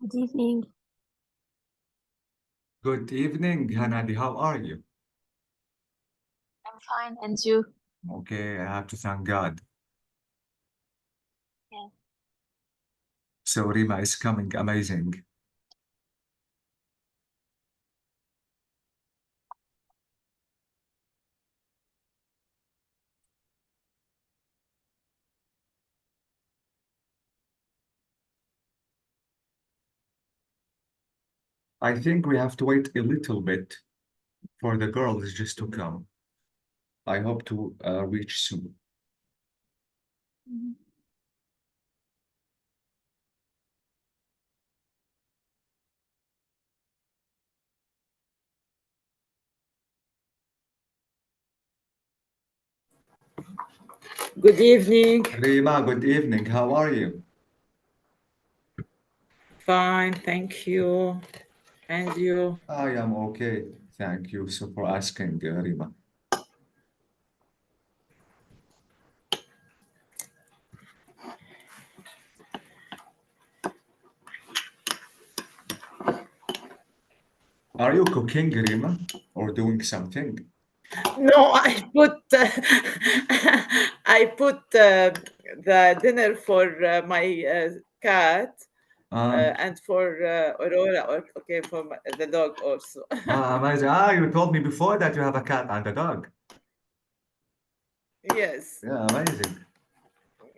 Good evening. Good evening, Hanadi. How are you? I'm fine, and you? Okay, I have to thank God. Yeah. So Rima is coming amazing. I think we have to wait a little bit for the girls just to come. I hope to reach soon. Mhm. Good evening. Rima, good evening. How are you? Fine, thank you. And you? I am okay. Thank you so for asking, Rima. Are you cooking, Rima, or doing something? No, I put the dinner for my cat Ah, and for Aurora, or okay, for the dog also. amazing. You told me before that you have a cat and a dog. Yes, Yeah, amazing.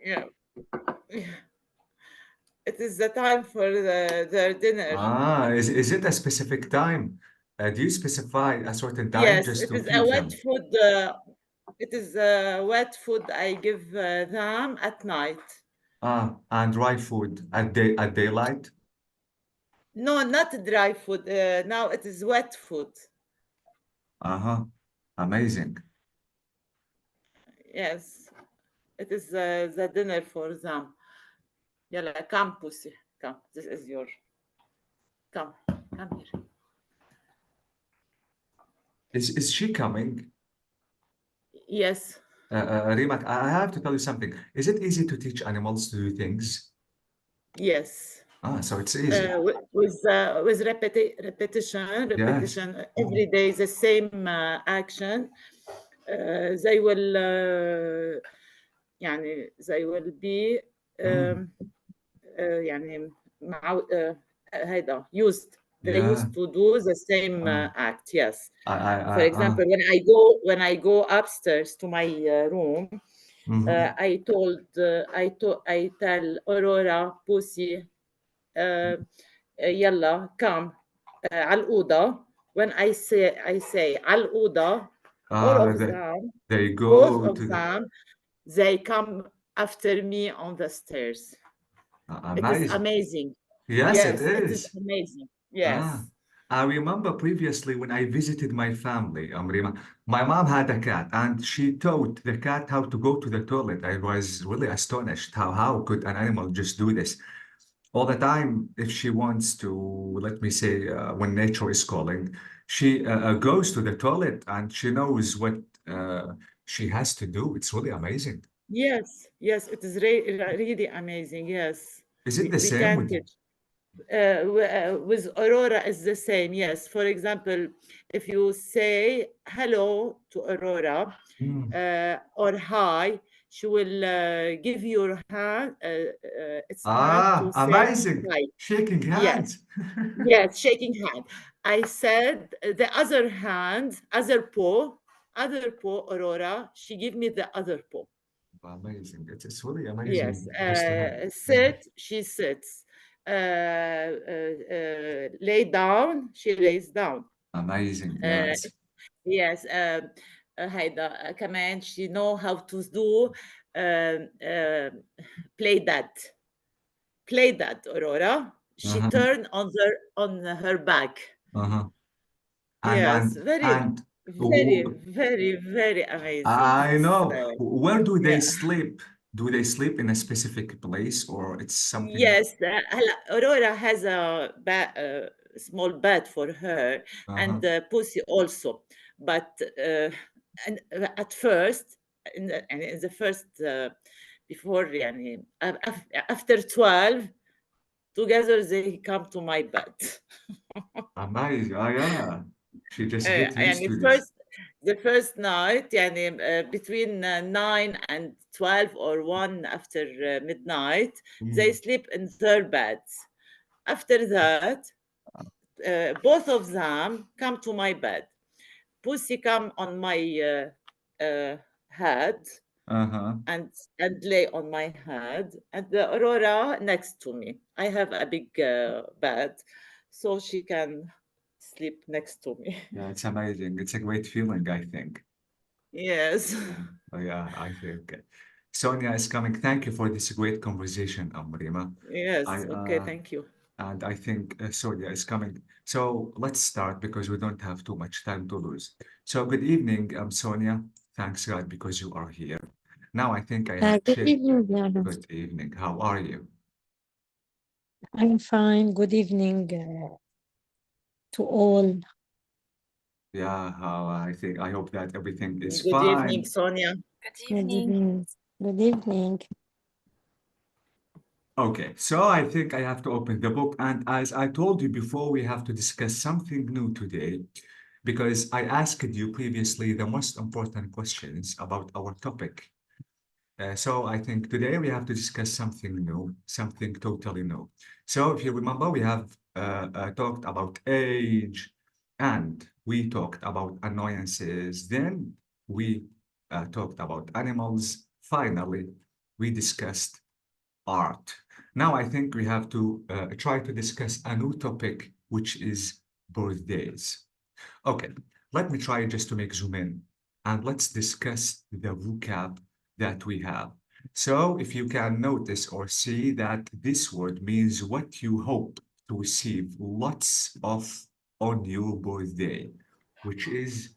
yeah. It is the time for their dinner. Is it a specific time? Do you specify a certain time Yes, just it to is a feed wet them? food. It is wet food I give them at night. And dry food at daylight? No, not dry food. Now it is wet food. Uh-huh. Amazing. Yes, it is the dinner for them. Yalla, come, pussy. Come. This is your. Come. Come here. Is she coming? Yes. Rimat, I have to tell you something. Is it easy to teach animals to do things? Yes. So it's easy. With Yes. repetition every day, the same action. They will يعني they will be Mm, يعني هيدا used. They yeah. used to do the same Uh, act. Yes. For I example, when I go upstairs to my room, mhm. I tell Aurora, Pussy, يلا come على الأوضة. When I say على الأوضة, all Ah, of them, they both go of to the them, they come after me on the stairs. It is amazing. amazing. Yes, it Yes, it is is. amazing. Ah, Yes. I remember previously when I visited my family, Amrima, my mom had a cat and she taught the cat how to go to the toilet. I was really astonished how could an animal just do this? All the time, if she wants to, let me say, when nature is calling, she goes to the toilet and she knows what she has to do. It's really amazing. Yes, yes, it is really amazing. Yes, Is it the we same can with? teach. With Aurora is the same. Yes. For example, if you say hello to Aurora Hmm. or hi, she will give your hand, its hand to say Amazing. hi. Shaking Yes, hands. yes, shaking hand. I said the other paw, Aurora. She give me the other paw. Amazing. It's really amazing Yes, just to have. Mhm. sit, she sits. Lay down, she lays down. Amazing. Uh, Yes. yes, هيدا كمان she know how to do play that. Play that, Aurora. She Uh-huh. turned on her back. Uh-huh. And Yes, and very, and very, w- very, very amazing. I This, know. Where do they yeah. sleep? Do they sleep in a specific place or it's something? Yes, هلا Aurora has a small bed for her Uh-huh. and Pussy also. But and at first, in the first before يعني after 12 together they come to my bed. Amazing. Oh, yeah. She just get used يعني to this. the first night يعني between 9 and 12 or 1 after midnight they sleep in their beds. After that both of them come to my bed. Pussy come on my head Uh-huh. and lay on my head, and the Aurora next to me. I have a big bed, so she can sleep next to me. Yeah, it's amazing. It's a great feeling, I think. Yes. Oh, yeah, I think. Sonia is coming. Thank you for this great conversation, Rima. Yes. I, Okay. Thank you. And I think Sonia is coming. So let's start because we don't have too much time to lose. So good evening, Sonia. Thanks God because you are here. Now I think I have Good checked. evening, Leonard. Good evening. How are you? I'm fine. Good evening to all. Yeah, I hope that everything is Good evening, fine. Sonia. Good Good evening. evening. Good evening. Okay, so I think I have to open the book. And as I told you before, we have to discuss something new today because I asked you previously the most important questions about our topic. So I think today we have to discuss something new, something totally new. So if you remember, we have talked about age and we talked about annoyances. Then we talked about animals. Finally, we discussed art. Now I think we have to try to discuss a new topic, which is birthdays. Okay, let me try just to make zoom in and let's discuss the vocab that we have. So if you can notice or see that this word means what you hope to receive lots of on your birthday, which is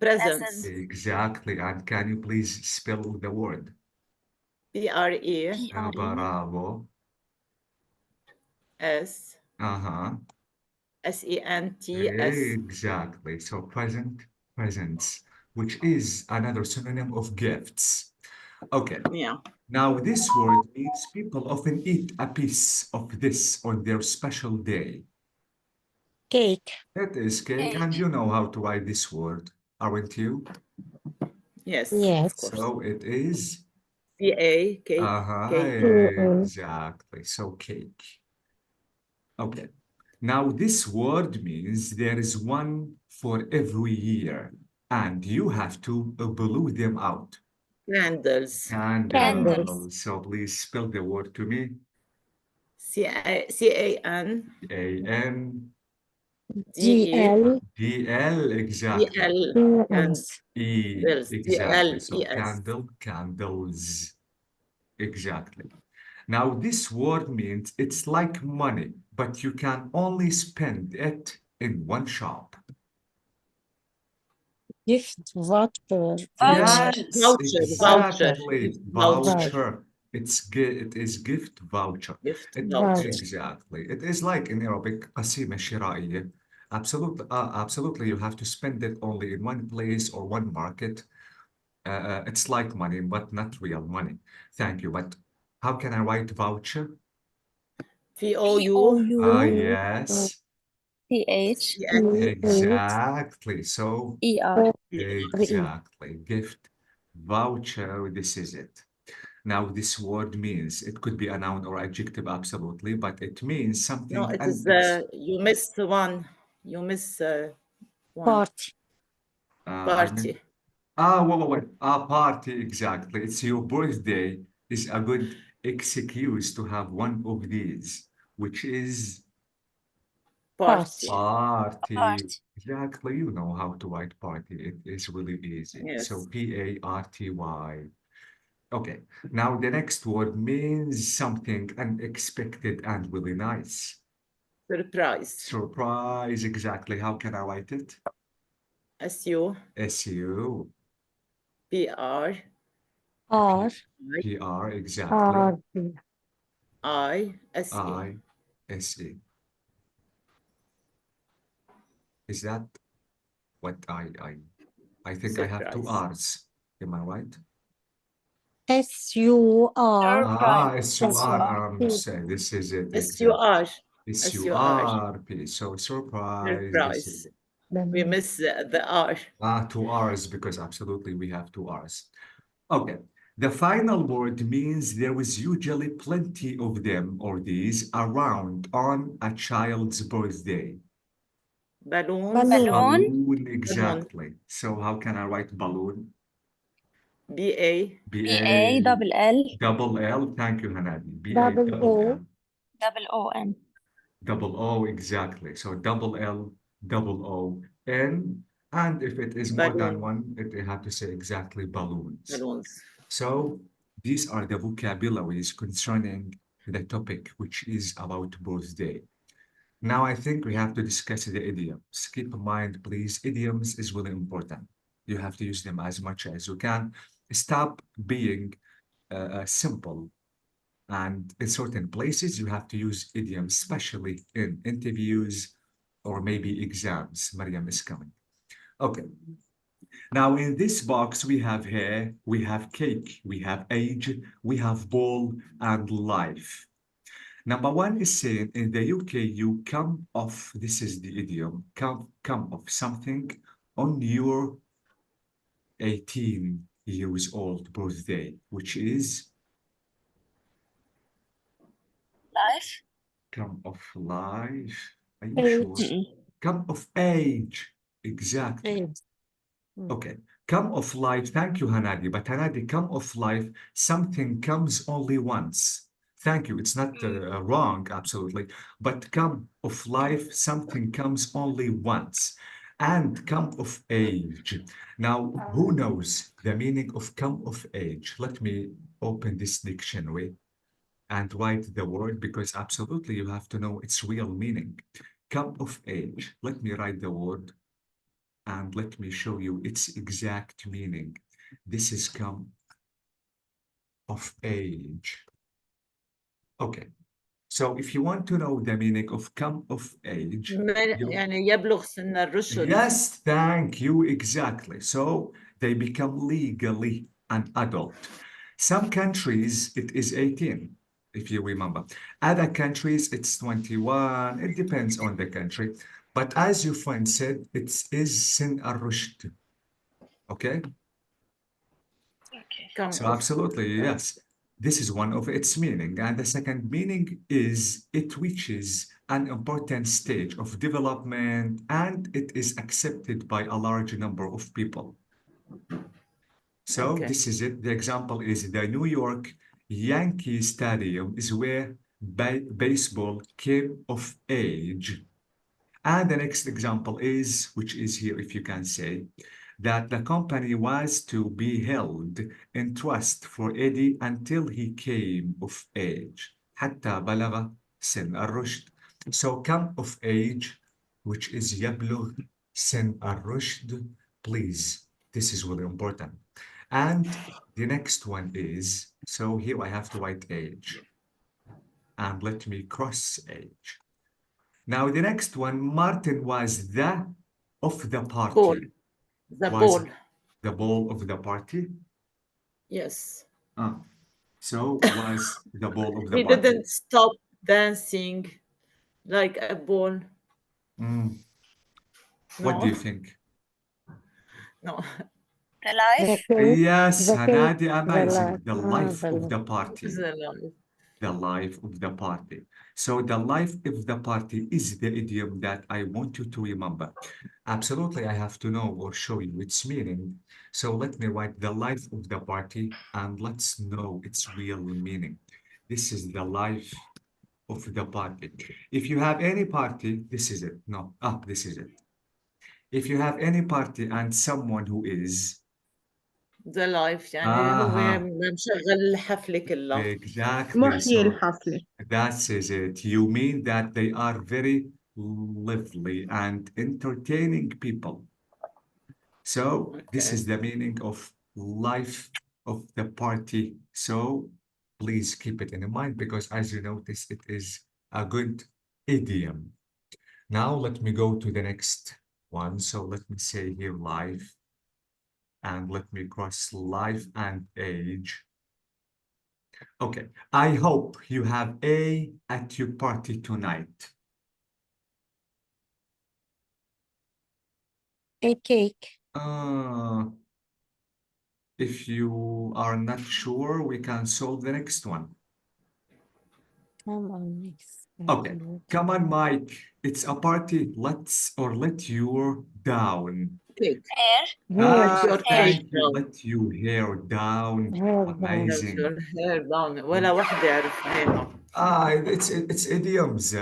Presents. exactly. And can you please spell the word? PRE Bravo. S Uh-huh. SENTS. Exactly. So presents, which is another synonym of gifts. Okay. Yeah. Now this word means people often eat a piece of this on their special day. Cake. It is cake, and Cake. you know how to write this word, aren't you? Yes. Yes. Of course. So it is CA cake. Cake. exactly. So cake. Okay. Now this word means there is one for every year, and you have to blow them out. Candles. Candles. So please spell the word to me. CAN A-N. GL. D-L, exactly. DL and Yes. E, exactly. So DLES. candle, candles. Exactly. Now, this word means it's like money, but you can only spend it in one shop. Gift voucher. Voucher. Yes, Voucher. exactly. Gift Voucher. It is gift voucher. Gift It- voucher. exactly. It is like in Arabic, قسيمة شرائية. Absolutely, you have to spend it only in one place or one market. It's like money, but not real money. Thank you. But how can I write voucher? VOU. Yes, CH. exactly. So ER. exactly. Gift voucher. This is it. Now, this word means it could be a noun or adjective, absolutely, but it means No, something. it is you miss one. You miss one. Party. Party. Wait. Party, exactly. It's your birthday is a good excuse to have one of these, which is Party. party. Party. Exactly. You know how to write party. It is really easy. Yes. So Party. Okay. Now the next word means something unexpected and really nice. Surprise. Surprise, exactly. How can I write it? SU. S-U, PR. R. P-R, exactly. Party. ISE. I-S-E. Is that what I think I have two Surprise. R's. Am I right? S-U-R. S-U-R, say, this is it. S-U-R. S-U-R-P, so surprise. This is Surprise. We miss the R. 2 R's because absolutely we have 2 R's. Okay. The final word means there is usually plenty of them or these around on a child's birthday. Balloons. Balloon. Balloon, exactly. So how can I write balloon? B-A. B-A, double L, double L. Thank you, Hanadi. B-A, Double double O. L. double O-N. Double O, exactly. So double L, double O, N. And if it is more than Balloon. one, it have to say exactly balloons. Balloons. So these are the vocabularies concerning the topic, which is about birthday. Now I think we have to discuss the idioms. Keep in mind, please, idioms is really important. You have to use them as much as you can. Stop being simple. And in certain places, you have to use idioms, especially in interviews or maybe exams. Mariam is coming. Okay. Now, in this box, we have hair, we have cake, we have age, we have ball, and life. Number one is saying in the UK, you come off, this is the idiom, come off something on your 18 years old birthday, which is Life. come of life. Are you Age. sure? Come of age. Exactly. Age. Okay. Come of life. Thank you, Hanadi. But Hanadi, come of life, something comes only once. Thank you. It's not wrong, absolutely. But come of life, something comes only once. And come of age. Now, who knows the meaning of come of age? Let me open this dictionary and write the word because absolutely you have to know its real meaning. Come of age. Let me write the word and let me show you its exact meaning. This is come of age. Okay. So if you want to know the meaning of come of age, يعني يبلغ سن الرشد. yes, thank you, exactly. So they become legally an adult. Some countries, it is 18, if you remember. Other countries, it's 21. It depends on the country. But as your friend said, it is sin al-rushd. Okay? Okay. Come So off. absolutely, yes. This is one of its meaning. And the second meaning is it reaches an important stage of development and it is accepted by a large number of people. So Okay. this is it. The example is the New York Yankee Stadium is where baseball came of age. And the next example is, which is here, if you can say, that the company was to be held in trust for Eddie until he came of age. حتى بلغ سن الرشد. So come of age, which is يبلغ سن الرشد. Please, this is really important. And the next one is, so here I have to write age. And let me cross age. Now the next one, Martin was the of the party. Ball. The Was ball. the ball of the party? Yes. So was the ball of the He party? didn't stop dancing like a ball. What do you No. think? No. The life. Yes, The Hanadi, cake, amazing. The the life of life. the party. It's a life. The life of the party. So the life of the party is the idiom that I want you to remember. Absolutely, I have to know or show you its meaning. So let me write the life of the party and let's know its real meaning. This is the life of the party. If you have any party, this is it. No, this is it. If you have any party and someone who is The life يعني هو مشغل الحفلة كلها. exactly. محيي So الحفلة. that is it. You mean that they are very lively and entertaining people. So this Okay. is the meaning of life of the party. So please keep it in mind because as you notice, it is a good idiom. Now let me go to the next one. So let me say here life and let me cross life and age. Okay. I hope you have a at your party tonight. A cake. If you are not sure, we can solve the next one. Come on, next. Okay. Come on, Mike. It's a party. Let your down. Cake. Hair. Let your hair. cake Thank you. down. Let your hair down. Hair down. Let Amazing. your hair down. ولا واحدة يعرفها هنا. It's idioms,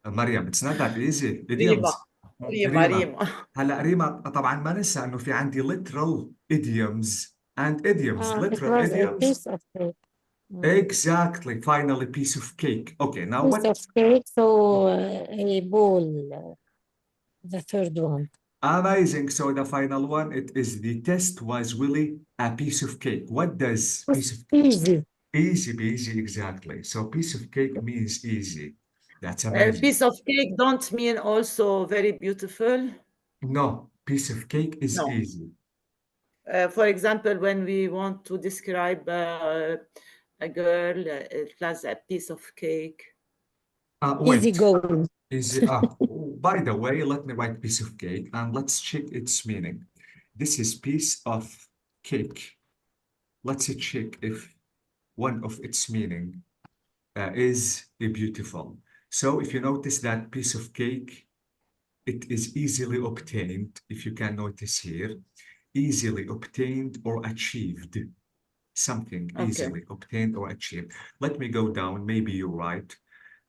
مريم. It's not that easy. ريما. Idioms. ريما ريما. هلا ريما طبعا ما ننسى انه في عندي literal idioms and idioms. It Literal was a idioms. piece of cake. Exactly. Finally, piece of cake. Okay, now Piece what? of cake, so a bowl, the third one. Amazing. So the final one, it is the test was really a piece of cake. What does piece of Easy. easy peasy exactly? So piece of cake means easy. That's amazing. Piece of cake don't mean also very beautiful. No, piece of cake is No. easy. For example, when we want to describe a girl, it has a piece of cake. Easy Wait. going. Is by the way, let me write piece of cake and let's check its meaning. This is piece of cake. Let's check if one of its meaning is beautiful. So if you notice that piece of cake, it is easily obtained, if you can notice here, easily obtained or achieved. Something Okay. easily obtained or achieved. Let me go down, maybe you're right.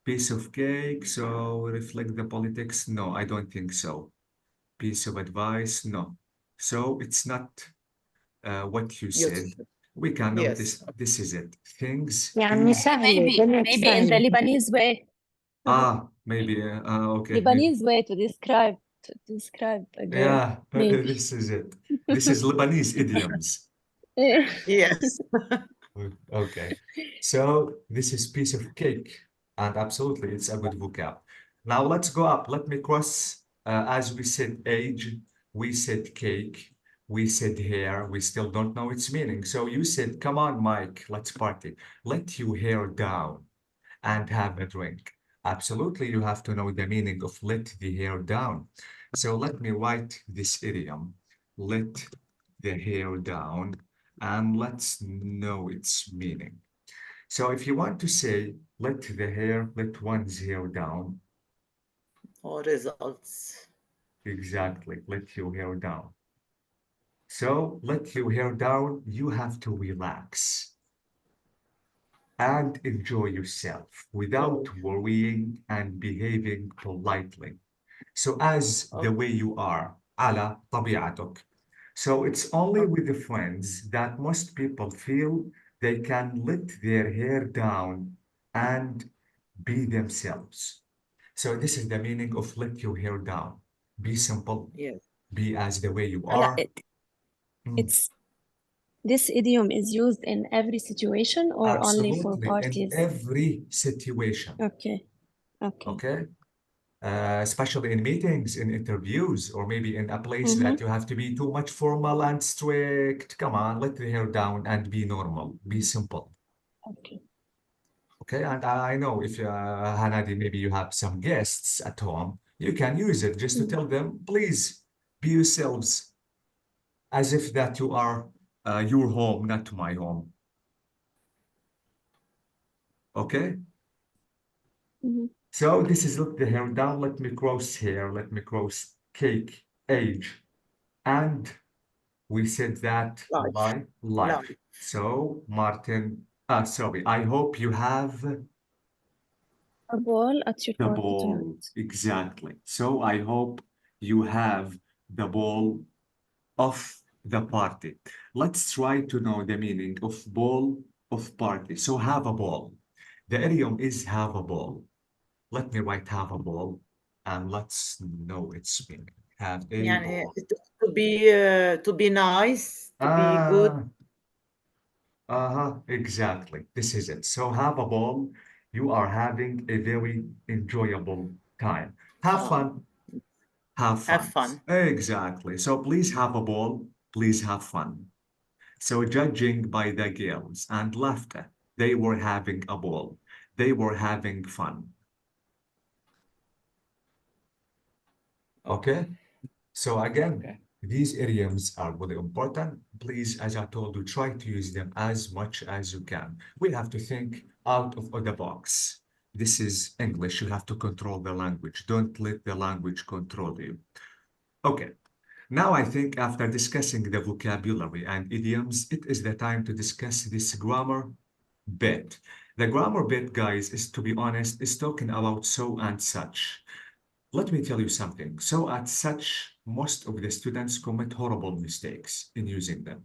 Piece of cake, so reflect the politics? No, I don't think so. Piece of advice? No. So it's not what you said. Beautiful. We can Yes. notice this is it. Things. يعني سهلة. Maybe كلمة in the سهلة. Lebanese way. Maybe. Okay. Lebanese way to describe a girl. Yeah, Maybe. this is it. This is Lebanese idioms. Yes. Okay. So this is piece of cake, and absolutely it's a good vocab. Now let's go up. Let me cross. As we said age, we said cake, we said hair. We still don't know its meaning. So you said, come on, Mike, let's party. Let your hair down and have a drink. Absolutely, you have to know the meaning of let the hair down. So let me write this idiom. Let the hair down, and let's know its meaning. So if you want to say, let one's hair down, Or results. exactly, let your hair down. So let your hair down, you have to relax and enjoy yourself without worrying and behaving politely. So as the way you are, على طبيعتك. So it's only with the friends that most people feel they can let their hair down and be themselves. So this is the meaning of let your hair down. Be simple, Yes. be as the way you لا, are. it's this idiom is used in every situation or only for Absolutely, in parties? every situation. Okay. Okay. Especially in meetings, in interviews, or maybe in a place that you have to be too much formal and strict. Come on, let the hair down and be normal, be simple. Okay. Okay, and I know if Hanadi, maybe you have some guests at home, you can use it just to tell them, please be yourselves, as if that you are your home, not my home. Okay? So this is let the hair down. Let me cross here. Let me cross cake, age. And we said that Life. life. So Martin, sorry, I hope you have A ball at your the party ball. tonight. Exactly. So I hope you have the ball of the party. Let's try to know the meaning of ball of party. So have a ball. The idiom is have a ball. Let me write have a ball and let's know its meaning. Have a يعني ball. to be nice, to be good. Exactly. This is it. So have a ball. You are having a very enjoyable time. Have fun. Have fun. Have fun. Exactly. So please have a ball. Please have fun. So judging by the girls and laughter, they were having a ball. They were having fun. Okay? So again, Okay. these idioms are really important. Please, as I told you, try to use them as much as you can. We have to think out of the box. This is English. You have to control the language. Don't let the language control you. Okay. Now I think after discussing the vocabulary and idioms, it is the time to discuss this grammar bit. The grammar bit, guys, is, to be honest, is talking about so and such. Let me tell you something. So at such, most of the students commit horrible mistakes in using them.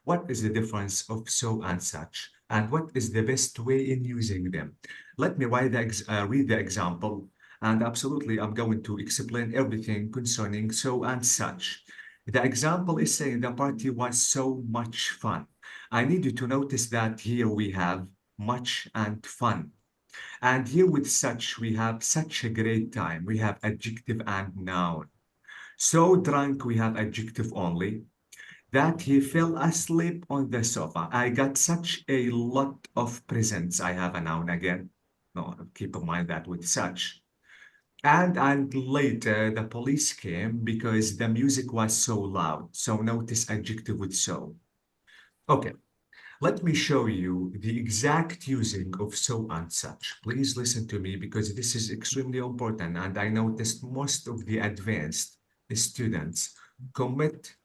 What is the difference of so and such? And what is the best way in using them? Let me read the example. And absolutely, I'm going to explain everything concerning so and such. The example is saying the party was so much fun. I need you to notice that here we have much and fun. And here with such, we have such a great time. We have adjective and noun. So drunk, we have adjective only. That he fell asleep on the sofa. I got such a lot of presents. I have a noun again. No, keep in mind that with such. And later the police came because the music was so loud. So notice adjective with so. Okay. Let me show you the exact using of so and such. Please listen to me because this is extremely important. And I noticed most of the advanced students commit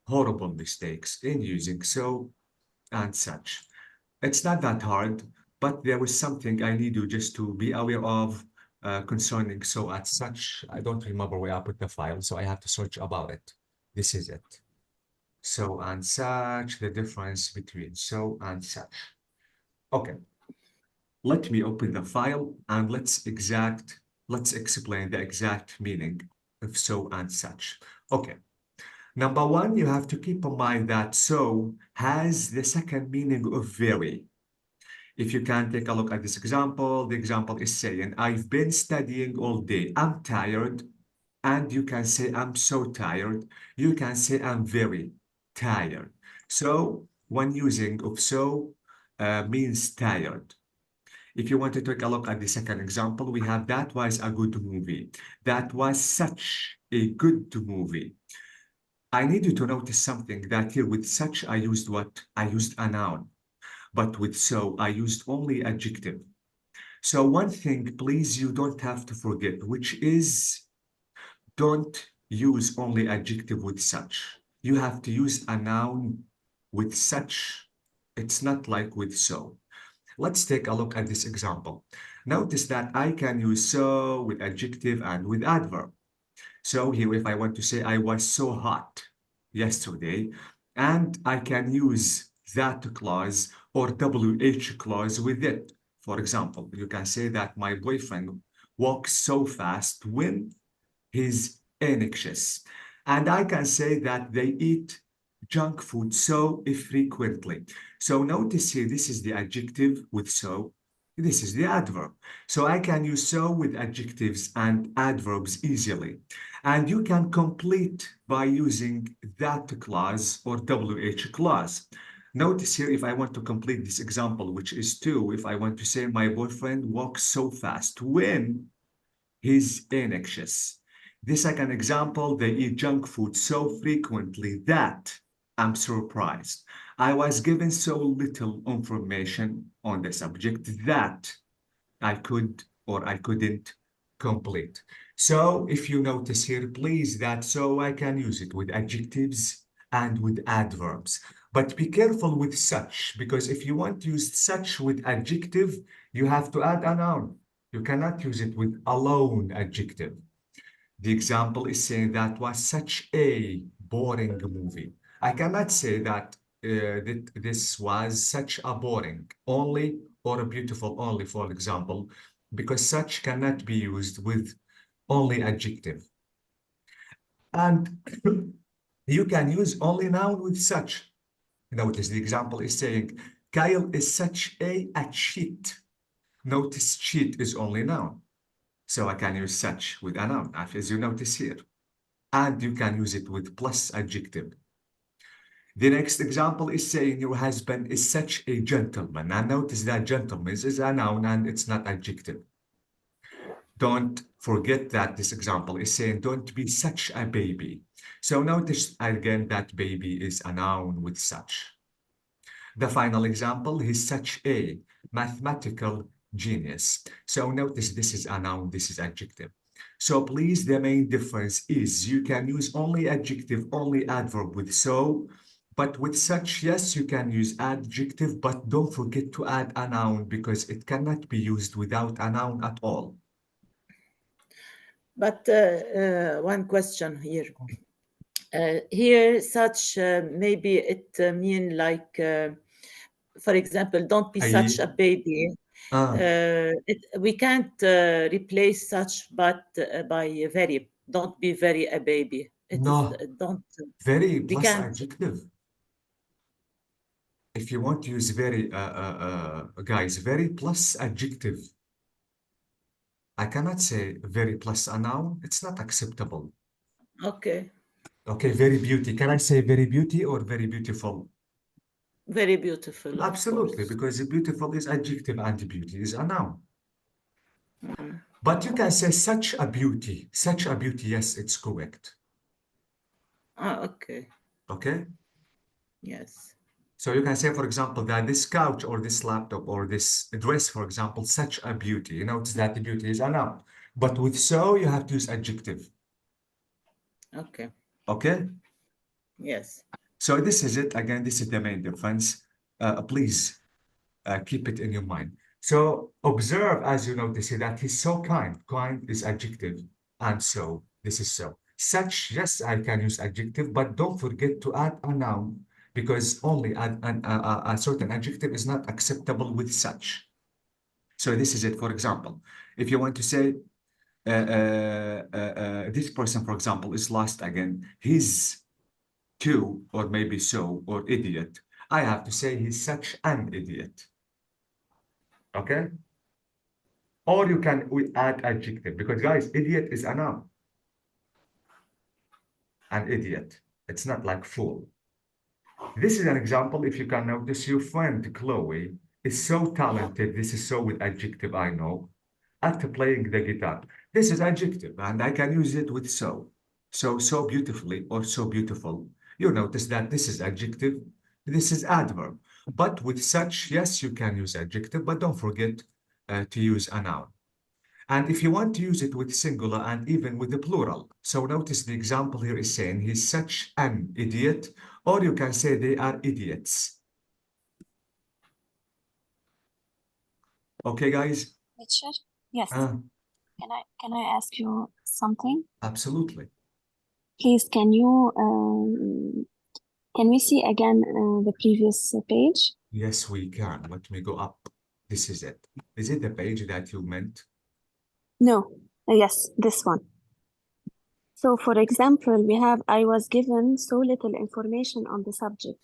horrible mistakes in using so and such. It's not that hard, but there was something I need you just to be aware of concerning so and such. I don't remember where I put the file, so I have to search about it. This is it. So and such, the difference between so and such. Okay, let me open the file and let's explain the exact meaning of so and such. Okay, number one, you have to keep in mind that so has the second meaning of very. If you can take a look at this example, the example is saying, I've been studying all day. I'm tired. And you can say, I'm so tired. You can say, I'm very tired. So when using of so means tired. If you want to take a look at the second example, we have that was a good movie. That was such a good movie. I need you to notice something that here with such, I used what? I used a noun. But with so, I used only adjective. So one thing, please, you don't have to forget, which is don't use only adjective with such. You have to use a noun with such. It's not like with so. Let's take a look at this example. Notice that I can use so with adjective and with adverb. So here, if I want to say I was so hot yesterday, and I can use that clause or WH clause with it. For example, you can say that my boyfriend walks so fast when he's anxious. And I can say that they eat junk food so frequently. So notice here, this is the adjective with so. This is the adverb. So I can use so with adjectives and adverbs easily. And you can complete by using that clause or WH clause. Notice here, if I want to complete this example, which is to, if I want to say my boyfriend walks so fast when he's anxious. The second example, they eat junk food so frequently that I'm surprised. I was given so little information on the subject that I could or I couldn't complete. So if you notice here, please, that so I can use it with adjectives and with adverbs. But be careful with such, because if you want to use such with adjective, you have to add a noun. You cannot use it with alone adjective. The example is saying that was such a boring movie. I cannot say that this was such a boring only or a beautiful only, for example, because such cannot be used with only adjective. And you can use only noun with such. Notice the example is saying, Kyle is such a cheat. Notice cheat is only noun. So I can use such with a noun, as you notice here. And you can use it with plus adjective. The next example is saying your husband is such a gentleman. Now notice that gentleman is a noun and it's not adjective. Don't forget that this example is saying don't be such a baby. So notice again that baby is a noun with such. The final example, he's such a mathematical genius. So notice this is a noun, this is adjective. So please, the main difference is you can use only adjective, only adverb with so, but with such, yes, you can use adjective, but don't forget to add a noun because it cannot be used without a noun at all. But one question here. Here, such maybe it mean like, for example, don't be such a baby. We can't replace such, but by very. Don't be very a baby. It No. is don't. Very We plus can't. adjective. If you want to use very, guys, very plus adjective. I cannot say very plus a noun. It's not acceptable. Okay. Okay, very beauty. Can I say very beauty or very beautiful? Very beautiful. of Absolutely, course. because beautiful is adjective and beauty is a noun. Mm. But you can say such a beauty. Such a beauty, yes, it's correct. Ah, okay. Okay? Yes. So you can say, for example, that this couch or this laptop or this dress, for example, such a beauty. You notice that the beauty is a noun. But with so, you have to use adjective. Okay. Okay? Yes. So this is it. Again, this is the main difference. Please keep it in your mind. So observe, as you notice, that he's so kind. Kind is adjective. And so, this is so. Such, yes, I can use adjective, but don't forget to add a noun because only a certain adjective is not acceptable with such. So this is it. For example, if you want to say, this person, for example, is lost again. He's too, or maybe so, or idiot. I have to say he's such an idiot. Okay? Or you can add adjective because guys, idiot is a noun. An idiot. It's not like fool. This is an example. If you can notice, your friend Chloe is so talented. This is so with adjective, I know, at playing the guitar. This is adjective, and I can use it with so. So beautifully or so beautiful. You notice that this is adjective, this is adverb. But with such, yes, you can use adjective, but don't forget to use a noun. And if you want to use it with singular and even with the plural, so notice the example here is saying he's such an idiot, or you can say they are idiots. Okay, guys? Teacher? Yes. Can I ask you something? Absolutely. Please, can we see again the previous page? Yes, we can. Let me go up. This is it. Is it the page that you meant? No. Yes, this one. So, for example, we have I was given so little information on the subject.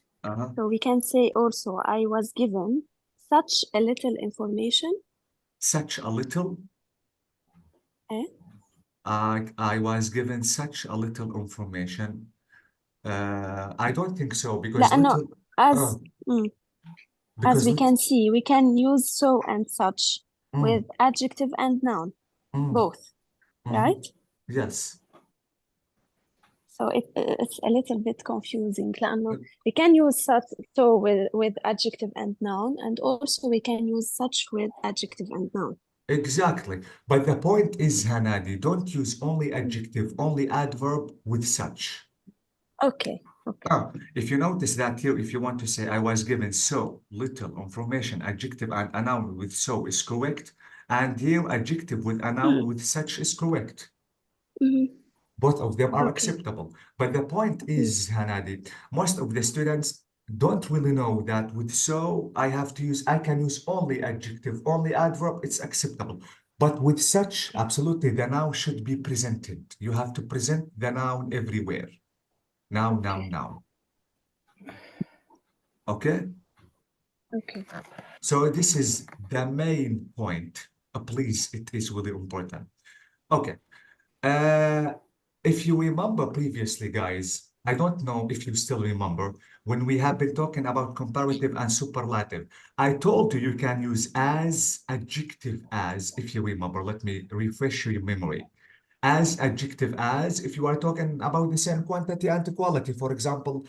So we can say also I was given such a little information. Such a little? Eh? I was given such a little information. I don't think so because لا, no, little, as because we can see, we can use so and such Mm. with adjective and noun, both, right? Yes. So it's a little bit confusing. لأنه we can use such so with adjective and noun, and also we can use such with adjective and noun. Exactly. But the point is, Hanadi, don't use only adjective, only adverb with such. Okay. If you notice that here, if you want to say I was given so little information, adjective and a noun with so is correct. And here adjective with a noun with such is correct. Both of them are acceptable. But the point is, Hanadi, most of the students don't really know that with so I can use only adjective, only adverb, it's acceptable. But with such, absolutely, the noun should be presented. You have to present the noun everywhere. Noun. Okay? Okay. So this is the main point. Please, it is really important. Okay. If you remember previously, guys, I don't know if you still remember when we have been talking about comparative and superlative. I told you you can use as, adjective as, if you remember. Let me refresh your memory. As, adjective as, if you are talking about the same quantity and quality. For example,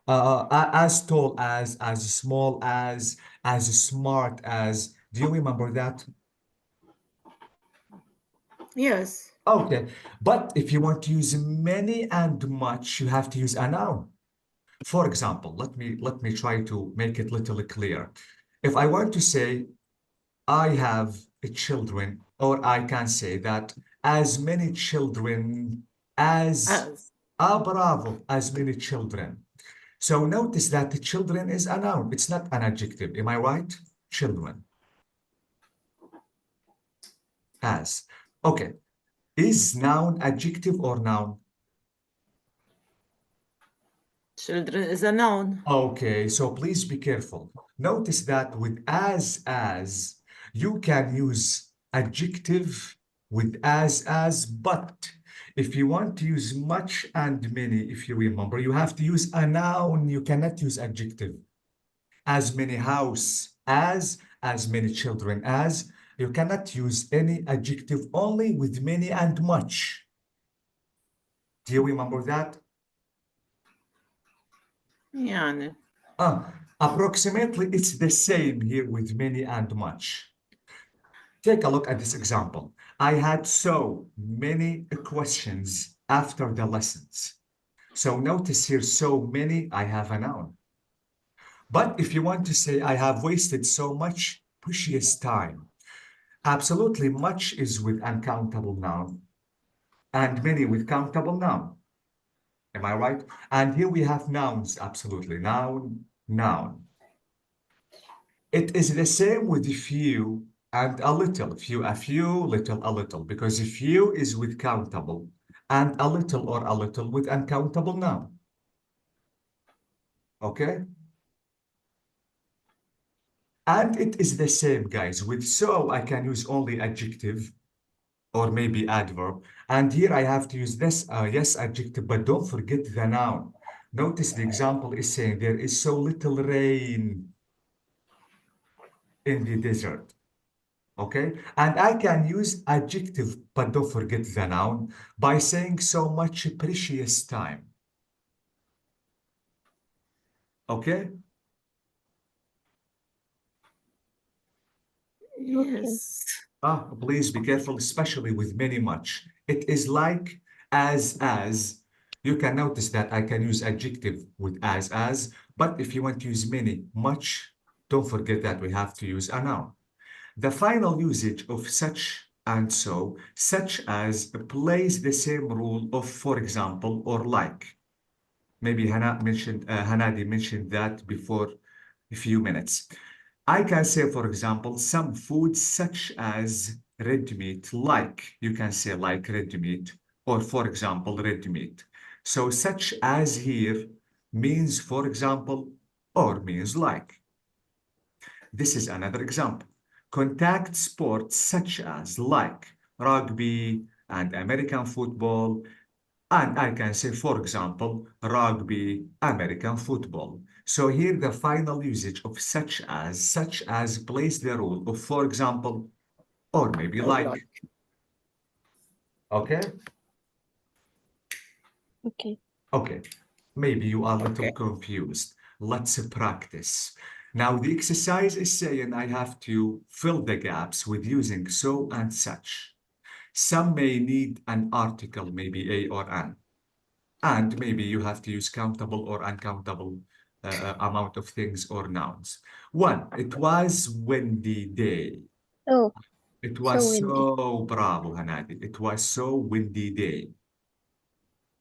as tall as small as smart as. Do you remember that? Yes. Okay, but if you want to use many and much, you have to use a noun. For example, let me try to make it little clear. If I want to say I have children, or I can say that as many children as bravo, as many children. So notice that the children is a noun. It's not an adjective. Am I right? Children. As. Okay. Is noun adjective or noun? Children is a noun. Okay, so please be careful. Notice that with as, you can use adjective with as, but if you want to use much and many, if you remember, you have to use a noun. You cannot use adjective. As many house, as many children, as. You cannot use any adjective, only with many and much. Do you remember that? يعني. Approximately, it's the same here with many and much. Take a look at this example. I had so many questions after the lessons. So notice here, so many, I have a noun. But if you want to say, I have wasted so much precious time, absolutely much is with uncountable noun and many with countable noun. Am I right? And here we have nouns, absolutely. Noun, noun. It is the same with few and a little. A few, little, a little, because few is with countable and a little or a little with uncountable noun. Okay? And it is the same, guys. With so, I can use only adjective or maybe adverb. And here I have to use this, yes, adjective, but don't forget the noun. Notice the example is saying there is so little rain in the desert. Okay, and I can use adjective, but don't forget the noun, by saying so much precious time. Okay? Yes. Please be careful, especially with many much. It is like as. You can notice that I can use adjective with as, but if you want to use many, much, don't forget that we have to use a noun. The final usage of such and so, such as, plays the same rule of, for example, or like. Maybe Hanadi mentioned that before a few minutes. I can say, for example, some foods such as red meat, like, you can say like red meat, or for example, red meat. So such as here means, for example, or means like. This is another example. Contact sports such as like rugby and American football. And I can say, for example, rugby, American football. So here the final usage of such as plays the role of, for example, or maybe like. Okay? Okay. Okay. Maybe you are a little confused. Let's practice. Now the exercise is saying I have to fill the gaps with using so and such. Some may need an article, maybe a or an. And maybe you have to use countable or uncountable amount of things or nouns. One, it was windy day. Oh, It was windy. so bravo, Hanadi. It was so windy day.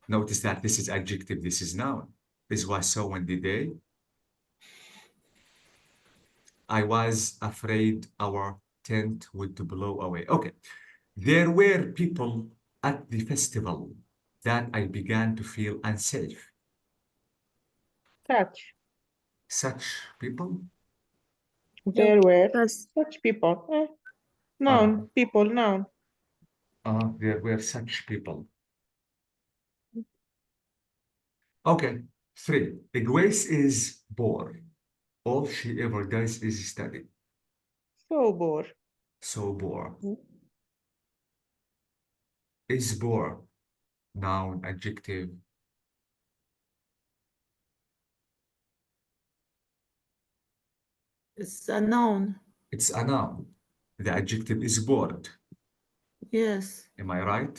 Notice that this is adjective, this is noun. This was so windy day. I was afraid our tent would blow away. Okay. There were people at the festival that I began to feel unsafe. Such people? There were Because such people. Noun, people, noun. There were such people. Okay, 3. Grace is bored. All she ever does is study. So bored. So bored. Mhm. Is bored. Noun, adjective. It's a noun. It's a noun. The adjective is bored. Yes. Am I right?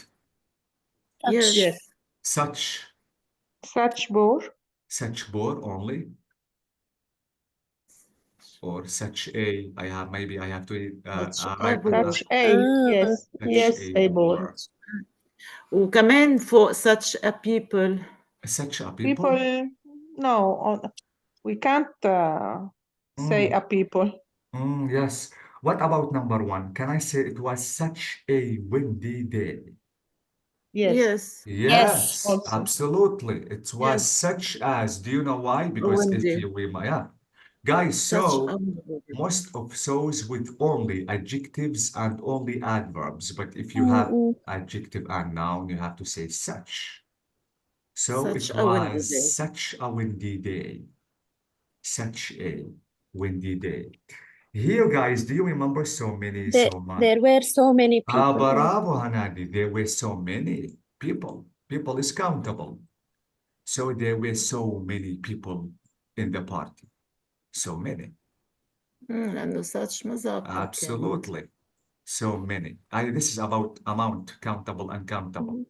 Yes. Yes. Such Bored. Such bored only. Or such a, maybe I have to write Such a. Yes. such Yes, a a bored. bored. وكمان فوق such a people. Such a people. People, no, we can't say a people. Yes. What about number 1? Can I say it was such a windy day? Yes. Yes, Also. absolutely. It was Yes. such as. Do you know why? Because if windy. guys, Such so a windy. most of those with only adjectives and only adverbs, but if you have adjective and noun, you have to say such. So Such it a windy was day. such a windy day. Such a windy day. Here, guys, do you remember so many, so much? There were so many people. Bravo, Hanadi. There were so many people. People is countable. So there were so many people in the party. So many. لأنه such مذاكرة كانت. Absolutely. So many. This is about amount, countable, uncountable.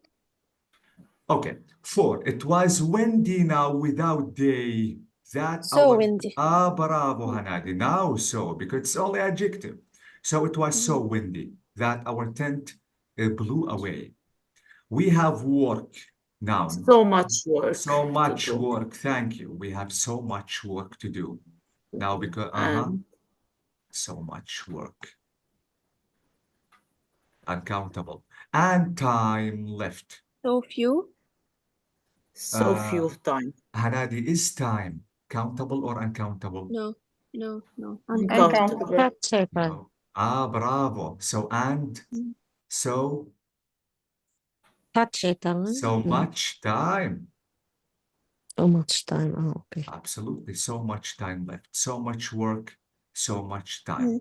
Okay. 4. It was windy now without day. That So our windy. Bravo, Hanadi. Now so, because it's only adjective. So it was so windy that our tent blew away. We have work now. So much work. So to much do. work. Thank you. We have so much work to do. Now because so much work. Uncountable. And time left. So few. So few time. Hanadi, is time countable or uncountable? No. Uncountable. Touchable. No. Bravo. So and so Touchable. so much time. So much time. Oh, okay. Absolutely. So much time left. So much work. So much time.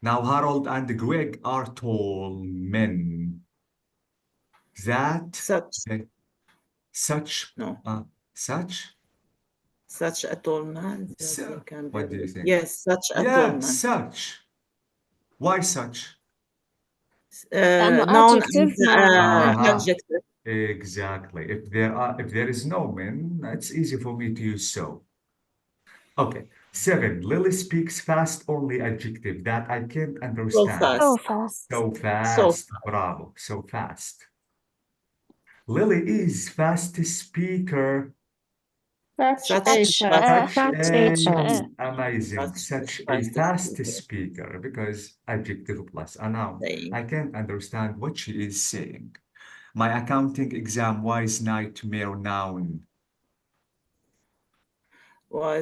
Now, Harold and Greg are tall men. That such no such a tall man. what do you think? Yes, such a tall man. Such. Why such? Noun adjective, and adjective. Exactly. If there is no men, it's easy for me to use so. Okay. 7. Lily speaks fast, only adjective that I can't understand. So fast. So fast. Bravo. So fast. Lily is fast speaker. Such Amazing. Such a fast speaker because adjective plus a noun. I can't understand what she is saying. My accounting exam was nightmare noun.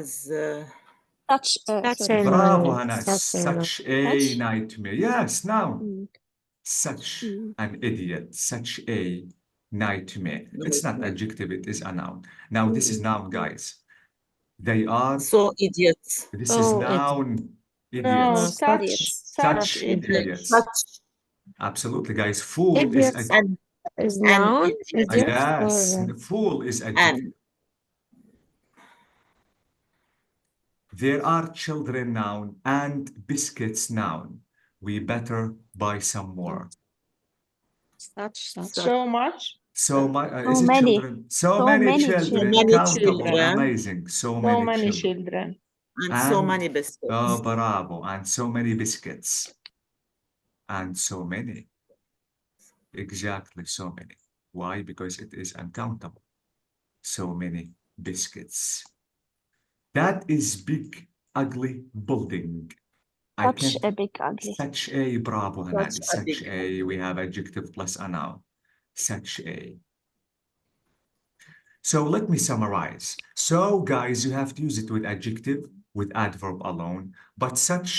Such Bravo, Hannah. Such a nightmare. Yes, noun. Such an idiot. Such a nightmare. It's not adjective, it is a noun. Now, this is noun, guys. They are so idiots. This is noun. Idiots. Such idiots. Absolutely, guys. Fool is noun. yes. Fool is adjective. There are children noun and biscuits noun. We better buy some more. So much. So is it many. children? So many children. Many Countable. children. Amazing. So many children. And so many biscuits. Bravo. And so many biscuits. And so many. Exactly, so many. Why? Because it is uncountable. So many biscuits. That is big, ugly building. Such a big ugly. Such a, bravo, Hanadi. Such a, we have adjective plus a noun. Such a. So let me summarize. So guys, you have to use it with adjective, with adverb alone, but such